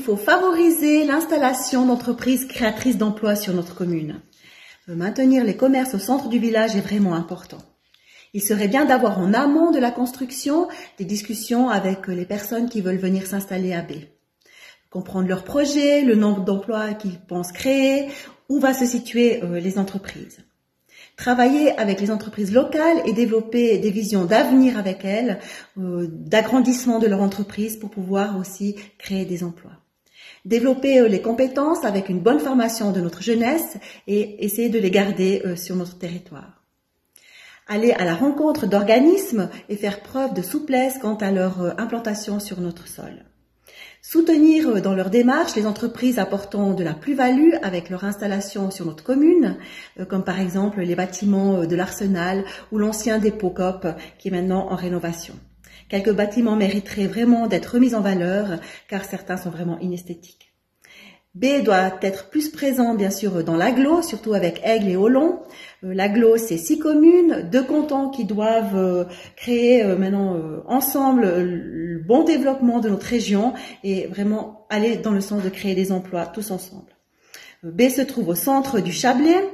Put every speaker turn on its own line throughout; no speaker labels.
faut favoriser l'installation d'entreprises créatrices d'emplois sur notre commune. Maintenir les commerces au centre du village est vraiment important. Il serait bien d'avoir en amont de la construction des discussions avec les personnes qui veulent venir s'installer à B. Comprendre leurs projets, le nombre d'emplois qu'ils pensent créer, où va se situer les entreprises. Travailler avec les entreprises locales et développer des visions d'avenir avec elles, d'agrandissement de leur entreprise pour pouvoir aussi créer des emplois. Développer les compétences avec une bonne formation de notre jeunesse et essayer de les garder sur notre territoire. Aller à la rencontre d'organismes et faire preuve de souplesse quant à leur implantation sur notre sol. Soutenir dans leur démarche les entreprises apportant de la plus-value avec leur installation sur notre commune, comme par exemple les bâtiments de l'Arsenal ou l'ancien dépôt COP qui est maintenant en rénovation. Quelques bâtiments mériteraient vraiment d'être remis en valeur car certains sont vraiment inesthétiques. B doit être plus présent bien sûr dans l'agglo, surtout avec Aigle et Olon. L'agglo c'est 6 communes, 2 cantons qui doivent créer maintenant ensemble le bon développement de notre région et vraiment aller dans le sens de créer des emplois tous ensemble. B se trouve au centre du Chablais.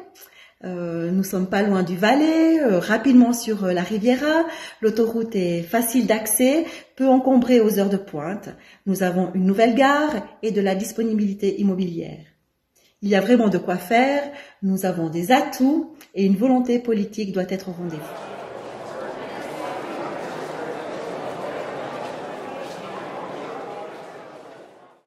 Nous sommes pas loin du Valais, rapidement sur la Riviera. L'autoroute est facile d'accès, peu encombrée aux heures de pointe. Nous avons une nouvelle gare et de la disponibilité immobilière. Il y a vraiment de quoi faire, nous avons des atouts et une volonté politique doit être au rendez-vous.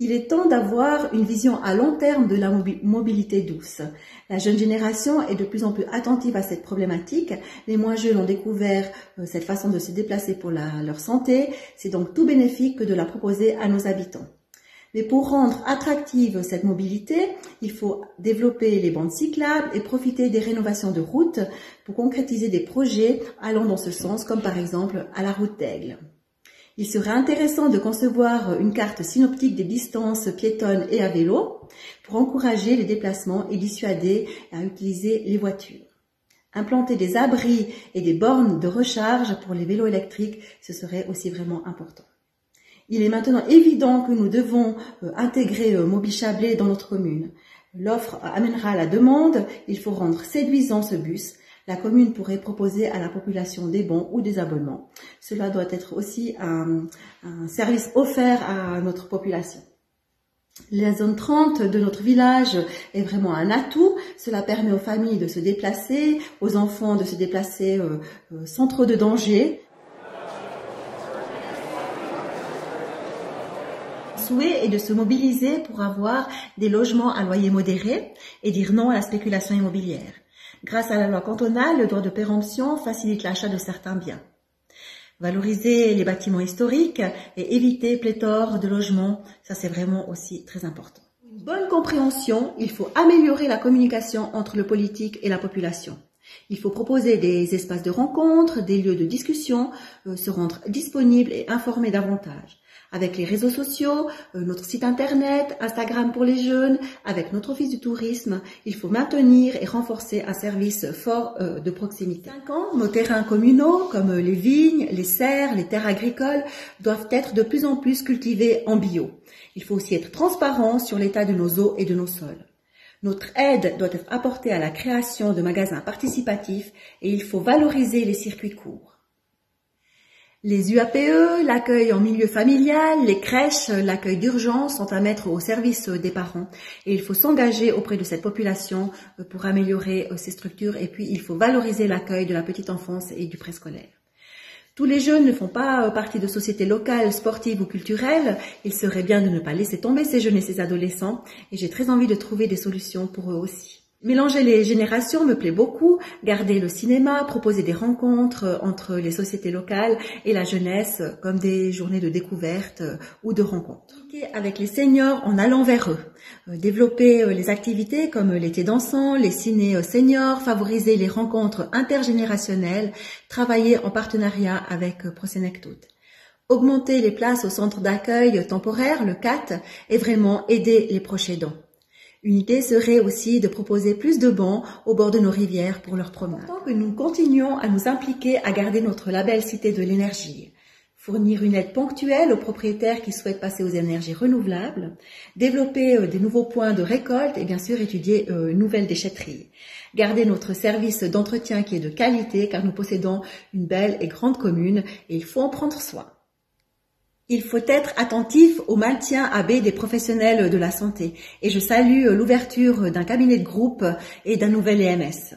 Il est temps d'avoir une vision à long terme de la mobilité douce. La jeune génération est de plus en plus attentive à cette problématique. Les moins jeunes ont découvert cette façon de se déplacer pour leur santé. C'est donc tout bénéfique que de la proposer à nos habitants. Mais pour rendre attractive cette mobilité, il faut développer les bandes cyclables et profiter des rénovations de routes pour concrétiser des projets allant dans ce sens, comme par exemple à la route d'Aigle. Il serait intéressant de concevoir une carte synoptique des distances piétonnes et à vélo pour encourager les déplacements et dissuader à utiliser les voitures. Implanter des abris et des bornes de recharge pour les vélos électriques, ce serait aussi vraiment important. Il est maintenant évident que nous devons intégrer Moby-Chablais dans notre commune. L'offre amènera la demande, il faut rendre séduisant ce bus. La commune pourrait proposer à la population des bons ou des abonnements. Cela doit être aussi un service offert à notre population. La zone 30 de notre village est vraiment un atout. Cela permet aux familles de se déplacer, aux enfants de se déplacer sans trop de danger. Le souhait est de se mobiliser pour avoir des logements à loyer modéré et dire non à la spéculation immobilière. Grâce à la loi cantonale, le droit de péremption facilite l'achat de certains biens. Valoriser les bâtiments historiques et éviter pléthore de logements, ça c'est vraiment aussi très important. Une bonne compréhension, il faut améliorer la communication entre le politique et la population. Il faut proposer des espaces de rencontre, des lieux de discussion, se rendre disponible et informer davantage. Avec les réseaux sociaux, notre site internet, Instagram pour les jeunes, avec notre office du tourisme, il faut maintenir et renforcer un service fort de proximité. 5 ans, nos terrains communaux, comme les vignes, les serres, les terres agricoles, doivent être de plus en plus cultivés en bio. Il faut aussi être transparent sur l'état de nos eaux et de nos sols. Notre aide doit être apportée à la création de magasins participatifs et il faut valoriser les circuits courts. Les UAPE, l'accueil en milieu familial, les crèches, l'accueil d'urgence sont à mettre au service des parents et il faut s'engager auprès de cette population pour améliorer ces structures et puis il faut valoriser l'accueil de la petite enfance et du préscolaire. Tous les jeunes ne font pas partie de sociétés locales, sportives ou culturelles. Il serait bien de ne pas laisser tomber ces jeunes et ces adolescents et j'ai très envie de trouver des solutions pour eux aussi. Mélanger les générations me plaît beaucoup, garder le cinéma, proposer des rencontres entre les sociétés locales et la jeunesse comme des journées de découverte ou de rencontres. Avec les seniors en allant vers eux, développer les activités comme l'été dansant, les ciné seniors, favoriser les rencontres intergénérationnelles, travailler en partenariat avec Prosenectute. Augmenter les places au centre d'accueil temporaire, le CAT, et vraiment aider les proches aidants. Une idée serait aussi de proposer plus de bancs au bord de nos rivières pour leur promenade. Tant que nous continuons à nous impliquer à garder notre label Cité de l'énergie, fournir une aide ponctuelle aux propriétaires qui souhaitent passer aux énergies renouvelables, développer des nouveaux points de récolte et bien sûr étudier une nouvelle déchetterie. Garder notre service d'entretien qui est de qualité car nous possédons une belle et grande commune et il faut en prendre soin. Il faut être attentif au maintien AB des professionnels de la santé et je salue l'ouverture d'un cabinet de groupe et d'un nouvel EMS.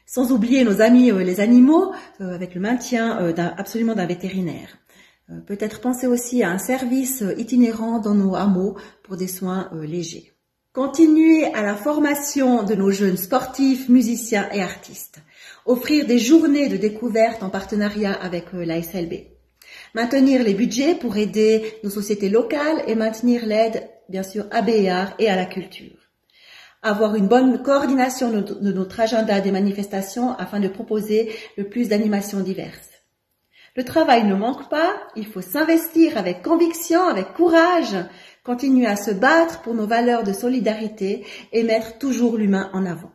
Sans oublier nos amis les animaux avec le maintien absolument d'un vétérinaire. Peut-être penser aussi à un service itinérant dans nos hameaux pour des soins légers. Continuer à la formation de nos jeunes sportifs, musiciens et artistes. Offrir des journées de découverte en partenariat avec la SLB. Maintenir les budgets pour aider nos sociétés locales et maintenir l'aide, bien sûr, à Béar et à la culture. Avoir une bonne coordination de notre agenda des manifestations afin de proposer le plus d'animations diverses. Le travail ne manque pas, il faut s'investir avec conviction, avec courage, continuer à se battre pour nos valeurs de solidarité et mettre toujours l'humain en avant.